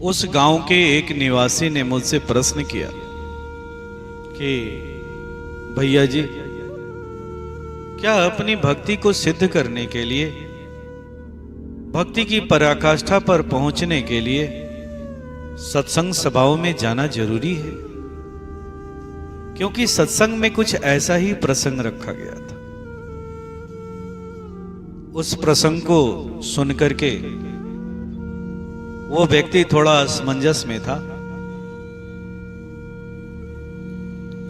उस गांव के एक निवासी ने मुझसे प्रश्न किया कि भैया जी, क्या अपनी भक्ति को सिद्ध करने के लिए, भक्ति की पराकाष्ठा पर पहुंचने के लिए सत्संग सभाओं में जाना जरूरी है? क्योंकि सत्संग में कुछ ऐसा ही प्रसंग रखा गया था। उस प्रसंग को सुनकर के वो व्यक्ति थोड़ा असमंजस में था,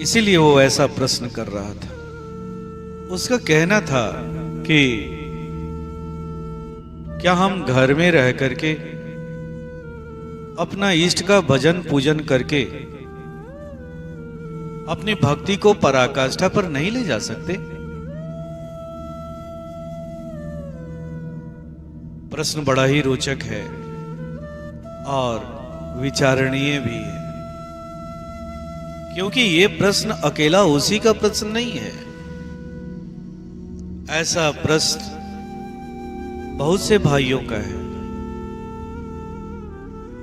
इसीलिए वो ऐसा प्रश्न कर रहा था। उसका कहना था कि क्या हम घर में रह करके अपना इष्ट का भजन पूजन करके अपनी भक्ति को पराकाष्ठा पर नहीं ले जा सकते? प्रश्न बड़ा ही रोचक है और विचारणीय भी है, क्योंकि ये प्रश्न अकेला उसी का प्रश्न नहीं है। ऐसा प्रश्न बहुत से भाइयों का है,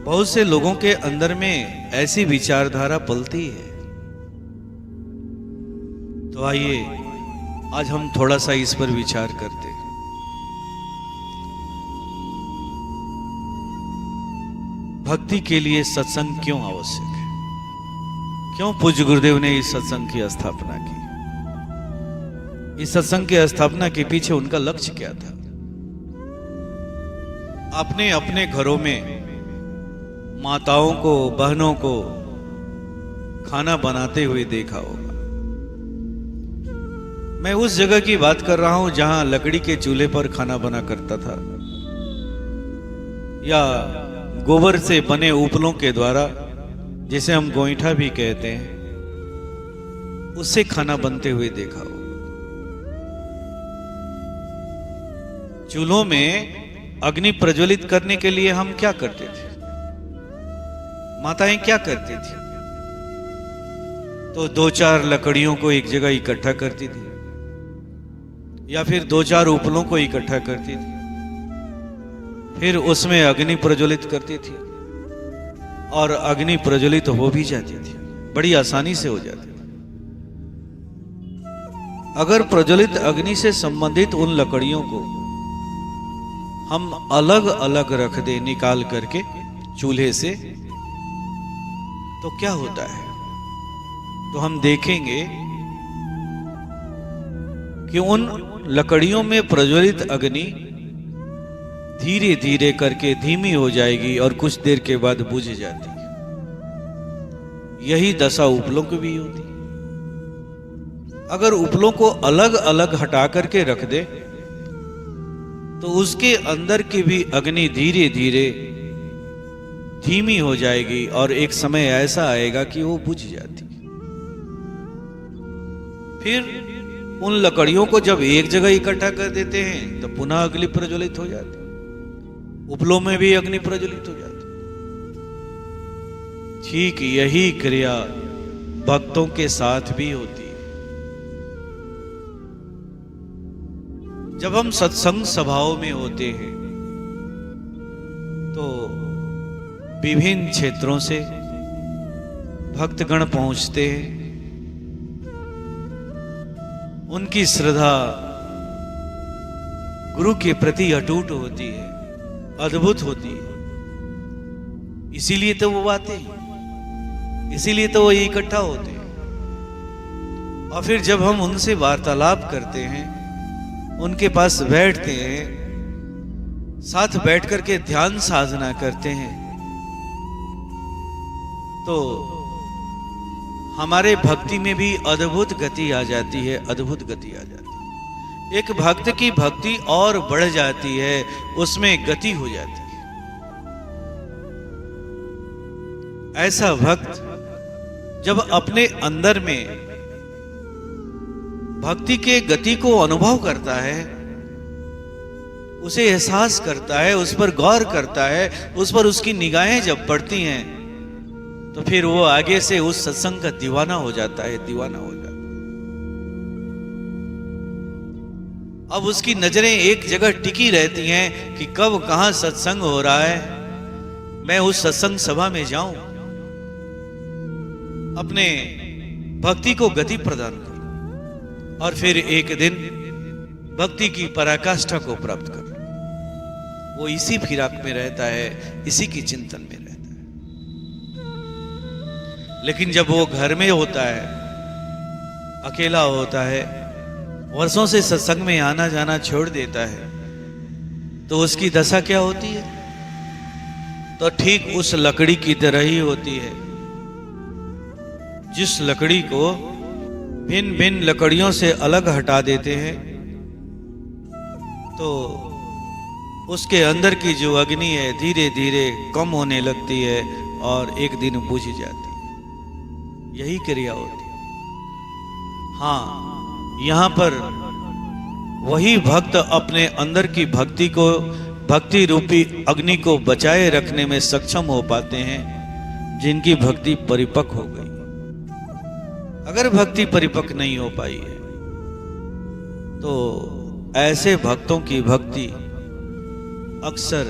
बहुत से लोगों के अंदर में ऐसी विचारधारा पलती है। तो आइए आज हम थोड़ा सा इस पर विचार करते हैं। भक्ति के लिए सत्संग क्यों आवश्यक है? क्यों पूज्य गुरुदेव ने इस सत्संग की स्थापना की? इस सत्संग की स्थापना के पीछे उनका लक्ष्य क्या था? आपने अपने घरों में माताओं को, बहनों को खाना बनाते हुए देखा होगा। मैं उस जगह की बात कर रहा हूं जहां लकड़ी के चूल्हे पर खाना बना करता था, या गोबर से बने उपलों के द्वारा, जिसे हम गोईठा भी कहते हैं, उससे खाना बनते हुए देखा होगा। चूल्हों में अग्नि प्रज्वलित करने के लिए हम क्या करते थे? माताएं क्या करती थी? तो 2-4 लकड़ियों को एक जगह इकट्ठा करती थी, या फिर 2-4 उपलों को इकट्ठा करती थी, फिर उसमें अग्नि प्रज्वलित करती थी और अग्नि प्रज्वलित हो भी जाती थी, बड़ी आसानी से हो जाती थी। अगर प्रज्वलित अग्नि से संबंधित उन लकड़ियों को हम अलग अलग रख दें निकाल करके चूल्हे से, तो क्या होता है? तो हम देखेंगे कि उन लकड़ियों में प्रज्वलित अग्नि धीरे धीरे करके धीमी हो जाएगी और कुछ देर के बाद बुझ जाती है। यही दशा उपलों की भी होती है। अगर उपलों को अलग अलग हटा करके रख दे तो उसके अंदर की भी अग्नि धीरे धीरे धीमी हो जाएगी और एक समय ऐसा आएगा कि वो बुझ जाती है। फिर उन लकड़ियों को जब एक जगह इकट्ठा कर देते हैं तो पुनः अग्नि प्रज्वलित हो जाती है, उपलों में भी अग्नि प्रज्वलित हो जाती। ठीक यही क्रिया भक्तों के साथ भी होती है। जब हम सत्संग सभाओं में होते हैं तो विभिन्न क्षेत्रों से भक्तगण पहुंचते हैं। उनकी श्रद्धा गुरु के प्रति अटूट होती है, अद्भुत होती है। इसीलिए तो वो आते हैं, इसीलिए तो वो इकट्ठा होते हैं। और फिर जब हम उनसे वार्तालाप करते हैं, उनके पास बैठते हैं, साथ बैठ करके ध्यान साधना करते हैं, तो हमारे भक्ति में भी अद्भुत गति आ जाती है, अद्भुत गति आ जाती है। एक भक्त की भक्ति और बढ़ जाती है, उसमें गति हो जाती है। ऐसा भक्त जब अपने अंदर में भक्ति के गति को अनुभव करता है, उसे एहसास करता है, उस पर गौर करता है, उस पर उसकी निगाहें जब पड़ती हैं, तो फिर वो आगे से उस सत्संग का दीवाना हो जाता है, दीवाना हो जाता है। अब उसकी नजरें एक जगह टिकी रहती हैं कि कब कहां सत्संग हो रहा है, मैं उस सत्संग सभा में जाऊं, अपने भक्ति को गति प्रदान करूं और फिर एक दिन भक्ति की पराकाष्ठा को प्राप्त करूं। वो इसी फिराक में रहता है, इसी की चिंतन में रहता है। लेकिन जब वो घर में होता है, अकेला होता है, वर्षों से सत्संग में आना जाना छोड़ देता है, तो उसकी दशा क्या होती है? तो ठीक उस लकड़ी की तरह ही होती है, जिस लकड़ी को भिन्न भिन्न लकड़ियों से अलग हटा देते हैं तो उसके अंदर की जो अग्नि है धीरे धीरे कम होने लगती है और एक दिन बुझ जाती है। यही क्रिया होती है। हाँ, यहां पर वही भक्त अपने अंदर की भक्ति को, भक्ति रूपी अग्नि को बचाए रखने में सक्षम हो पाते हैं जिनकी भक्ति परिपक्व हो गई। अगर भक्ति परिपक्व नहीं हो पाई है तो ऐसे भक्तों की भक्ति अक्सर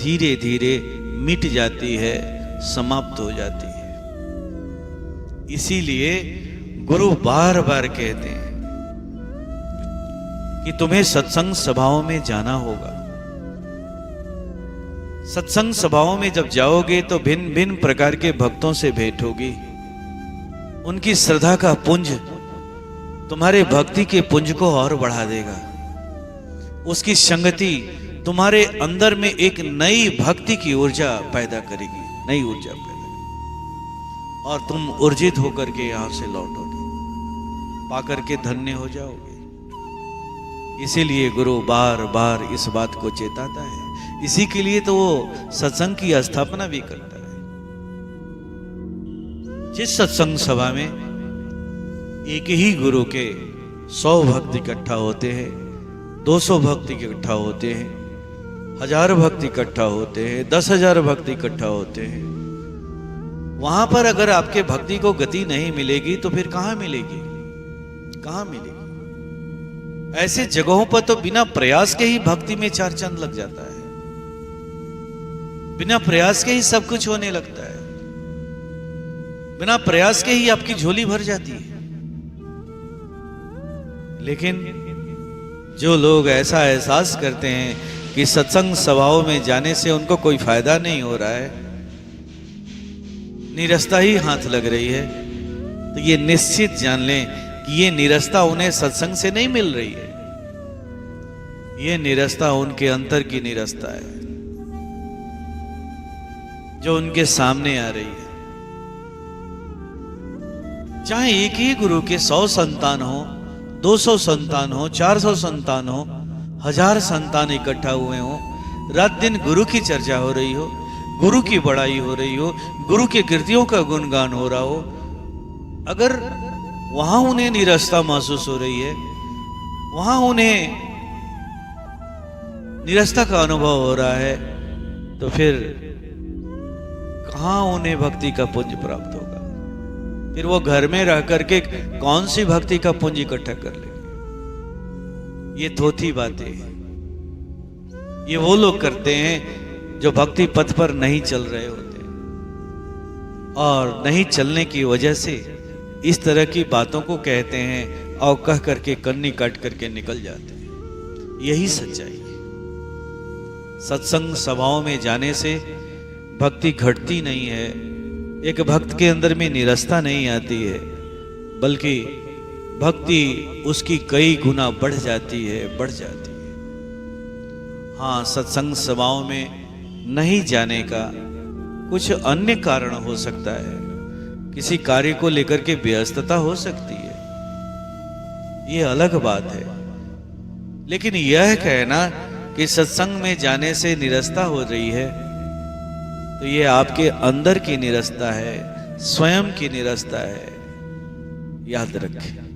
धीरे धीरे मिट जाती है, समाप्त हो जाती है। इसीलिए गुरु बार बार कहते हैं कि तुम्हें सत्संग सभाओं में जाना होगा। सत्संग सभाओं में जब जाओगे तो भिन्न भिन्न प्रकार के भक्तों से भेंट होगी। उनकी श्रद्धा का पुंज तुम्हारे भक्ति के पुंज को और बढ़ा देगा। उसकी संगति तुम्हारे अंदर में एक नई भक्ति की ऊर्जा पैदा करेगी, नई ऊर्जा पैदा करेगी, और तुम ऊर्जित होकर के यहां से लौटोगे, पाकर के धन्य हो जाओगे। इसीलिए गुरु बार बार इस बात को चेताता है। इसी के लिए तो वो सत्संग की स्थापना भी करता है। जिस सत्संग सभा में एक ही गुरु के 100 भक्त इकट्ठा होते हैं, 200 भक्त इकट्ठा होते हैं, 1000 भक्त इकट्ठा होते हैं, 10,000 भक्त इकट्ठा होते हैं, वहां पर अगर आपके भक्ति को गति नहीं मिलेगी तो फिर कहां मिलेगी? कहां मिलेगी? ऐसे जगहों पर तो बिना प्रयास के ही भक्ति में 4 चांद लग जाता है। बिना प्रयास के ही सब कुछ होने लगता है। बिना प्रयास के ही आपकी झोली भर जाती है। लेकिन जो लोग ऐसा एहसास करते हैं कि सत्संग सभाओं में जाने से उनको कोई फायदा नहीं हो रहा है, निरस्ता ही हाथ लग रही है, तो ये निश्चित जान लें कि ये निरस्ता उन्हें सत्संग से नहीं मिल रही है। ये निरस्ता उनके अंतर की निरस्ता है जो उनके सामने आ रही है। चाहे एक ही गुरु के 100 संतान हो, 200 संतान हो, 400 संतान हो, 1000 संतान इकट्ठा हुए हो, रात दिन गुरु की चर्चा हो रही हो, गुरु की बड़ाई हो रही हो, गुरु के कृतियों का गुणगान हो रहा हो, अगर वहां उन्हें निरस्ता महसूस हो रही है, वहां उन्हें निरस्ता का अनुभव हो रहा है, तो फिर कहां उन्हें भक्ति का पुंज प्राप्त होगा? फिर वो घर में रह करके कौन सी भक्ति का पुंज इकट्ठा कर लेंगे? ये थोथी बातें हैं। ये वो लोग करते हैं जो भक्ति पथ पर नहीं चल रहे होते, और नहीं चलने की वजह से इस तरह की बातों को कहते हैं और कह करके कन्नी काट करके निकल जाते हैं। यही सच्चाई है। सत्संग सभाओं में जाने से भक्ति घटती नहीं है, एक भक्त के अंदर में निरस्ता नहीं आती है, बल्कि भक्ति उसकी कई गुना बढ़ जाती है, बढ़ जाती है। हाँ, सत्संग सभाओं में नहीं जाने का कुछ अन्य कारण हो सकता है। किसी कार्य को लेकर के व्यस्तता हो सकती है, ये अलग बात है। लेकिन यह कहना कि सत्संग में जाने से निरस्ता हो रही है, तो ये आपके अंदर की निरस्ता है, स्वयं की निरस्ता है। याद रखें।